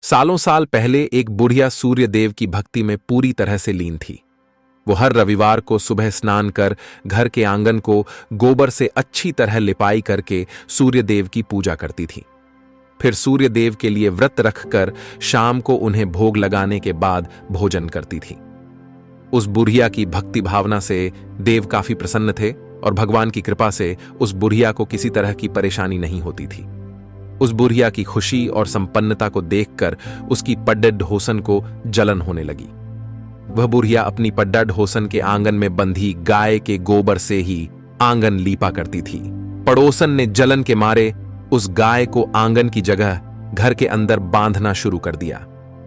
सालों साल पहले एक बुढ़िया सूर्य देव की भक्ति में पूरी तरह से लीन थी। वो हर रविवार को सुबह स्नान कर घर के आंगन को गोबर से अच्छी तरह लिपाई करके सूर्य देव की पूजा करती थी। फिर सूर्य देव के लिए व्रत रखकर शाम को उन्हें भोग लगाने के बाद भोजन करती थी। उस बुढ़िया की भक्ति भावना से देव काफी प्रसन्न थे और भगवान की कृपा से उस बुढ़िया को किसी तरह की परेशानी नहीं होती थी। उस बुढ़िया की खुशी और संपन्नता को देखकर उसकी पड्डा ढोसन को जलन होने लगी। वह बुढ़िया अपनी पड्डा ढोसन के आंगन में बंधी गाय के गोबर से ही आंगन लीपा करती थी। पड़ोसन ने जलन के मारे उस गाय को आंगन की जगह घर के अंदर बांधना शुरू कर दिया।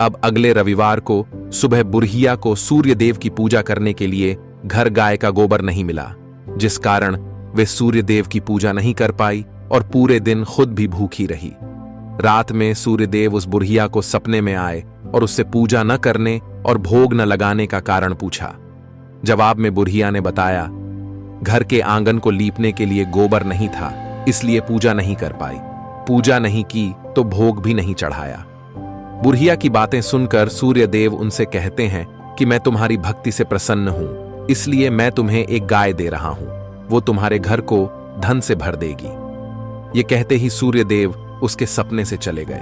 अब अगले रविवार को सुबह बुढ़िया को सूर्य देव की पूजा करने के लिए घर गाय का गोबर नहीं मिला, जिस कारण वे सूर्य देव की पूजा नहीं कर पाई और पूरे दिन खुद भी भूखी रही। रात में सूर्य देव उस बुढ़िया को सपने में आए और उससे पूजा न करने और भोग न लगाने का कारण पूछा। जवाब में बुढ़िया ने बताया, घर के आंगन को लीपने के लिए गोबर नहीं था, इसलिए पूजा नहीं कर पाई। पूजा नहीं की तो भोग भी नहीं चढ़ाया। बुढ़िया की बातें सुनकर सूर्य देव उनसे कहते हैं कि मैं तुम्हारी भक्ति से प्रसन्न हूं, इसलिए मैं तुम्हें एक गाय दे रहा हूं। वो तुम्हारे घर को धन से भर देगी। ये कहते ही सूर्य देव उसके सपने से चले गए।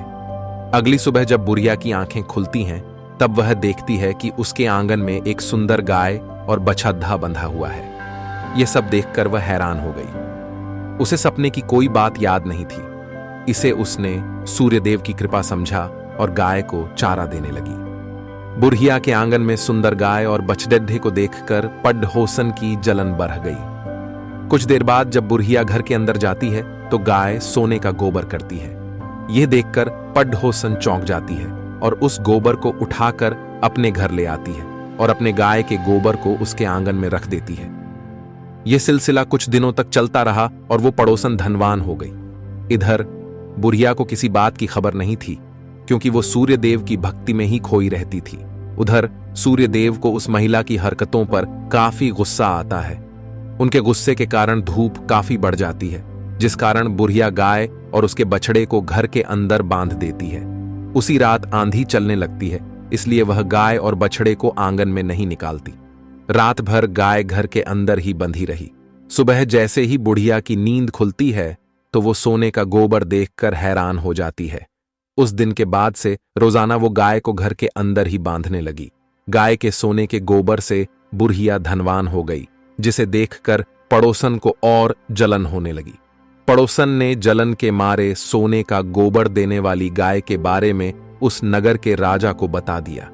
अगली सुबह जब बुढ़िया की आंखें खुलती हैं, तब वह देखती है कि उसके आंगन में एक सुंदर गाय और बछड़ा बंधा हुआ है। यह सब देखकर वह हैरान हो गई। उसे सपने की कोई बात याद नहीं थी। इसे उसने सूर्यदेव की कृपा समझा और गाय को चारा देने लगी। बुढ़िया के आंगन में सुंदर गाय और बछड़े को देखकर पड्डहोसन की जलन बढ़ गई। कुछ देर बाद जब बुढ़िया घर के अंदर जाती है तो गाय सोने का गोबर करती है। यह देखकर पड्डहोसन चौंक जाती है और उस गोबर को उठाकर अपने घर ले आती है और अपने गाय के गोबर को उसके आंगन में रख देती है। यह सिलसिला कुछ दिनों तक चलता रहा और वो पड़ोसन धनवान हो गई। इधर बुढ़िया को किसी बात की खबर नहीं थी, क्योंकि वो सूर्य देव की भक्ति में ही खोई रहती थी। उधर सूर्य देव को उस महिला की हरकतों पर काफी गुस्सा आता है। उनके गुस्से के कारण धूप काफी बढ़ जाती है, जिस कारण बुढ़िया गाय और उसके बछड़े को घर के अंदर बांध देती है। उसी रात आंधी चलने लगती है, इसलिए वह गाय और बछड़े को आंगन में नहीं निकालती। रात भर गाय घर के अंदर ही बंधी रही। सुबह जैसे ही बुढ़िया की नींद खुलती है तो वो सोने का गोबर देखकर हैरान हो जाती है। उस दिन के बाद से रोजाना वो गाय को घर के अंदर ही बांधने लगी। गाय के सोने के गोबर से बुढ़िया धनवान हो गई, जिसे देखकर पड़ोसन को और जलन होने लगी। पड़ोसन ने जलन के मारे सोने का गोबर देने वाली गाय के बारे में उस नगर के राजा को बता दिया।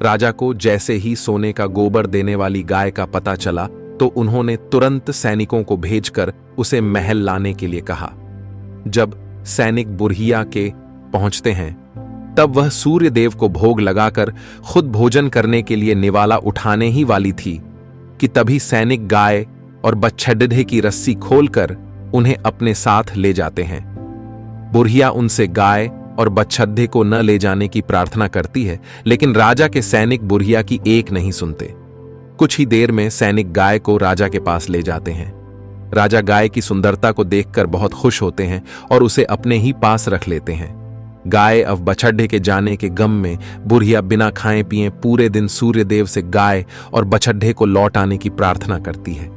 राजा को जैसे ही सोने का गोबर देने वाली गाय का पता चला तो उन्होंने तुरंत सैनिकों को भेजकर उसे महल लाने के लिए कहा। जब सैनिक बुढ़िया के पहुंचते हैं तब वह सूर्य देव को भोग लगाकर खुद भोजन करने के लिए निवाला उठाने ही वाली थी कि तभी सैनिक गाय और बछड़े की रस्सी खोलकर उन्हें अपने साथ ले जाते हैं। बुढ़िया उनसे गाय और बछड़े को न ले जाने की प्रार्थना करती है, लेकिन राजा के सैनिक बुढ़िया की एक नहीं सुनते। कुछ ही देर में सैनिक गाय को राजा के पास ले जाते हैं। राजा गाय की सुंदरता को देखकर बहुत खुश होते हैं और उसे अपने ही पास रख लेते हैं। गाय अब बछड़े के जाने के गम में बुढ़िया बिना खाए पिए पूरे दिन सूर्यदेव से गाय और बछड़े को लौट आने की प्रार्थना करती है।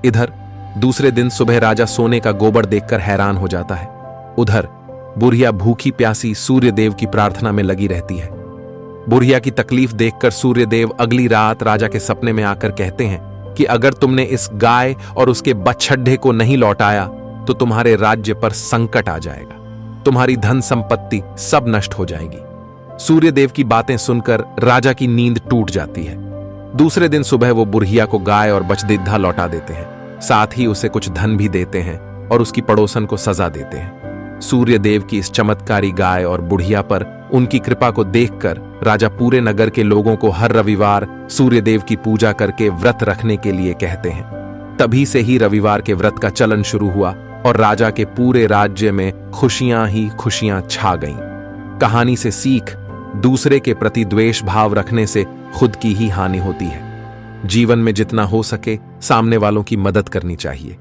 इधर दूसरे दिन सुबह राजा सोने का गोबर देखकर हैरान हो जाता है। उधर बुढ़िया भूखी प्यासी सूर्यदेव की प्रार्थना में लगी रहती है। बुढ़िया की तकलीफ देखकर सूर्यदेव अगली रात राजा के सपने में आकर कहते हैं कि अगर तुमने इस गाय और उसके बछड़े को नहीं लौटाया तो तुम्हारे राज्य पर संकट आ जाएगा, तुम्हारी धन संपत्ति सब नष्ट हो जाएगी। सूर्यदेव की बातें सुनकर राजा की नींद टूट जाती है। दूसरे दिन सुबह वो बुढ़िया को गाय और बछड़ा लौटा देते हैं, साथ ही उसे कुछ धन भी देते हैं और उसकी पड़ोसन को सजा देते हैं। सूर्यदेव की इस चमत्कारी गाय और बुढ़िया पर उनकी कृपा को देखकर राजा पूरे नगर के लोगों को हर रविवार सूर्यदेव की पूजा करके व्रत रखने के लिए कहते हैं। तभी से ही रविवार के व्रत का चलन शुरू हुआ और राजा के पूरे राज्य में खुशियां ही खुशियां छा गईं। कहानी से सीख, दूसरे के प्रति द्वेष भाव रखने से खुद की ही हानि होती है। जीवन में जितना हो सके सामने वालों की मदद करनी चाहिए।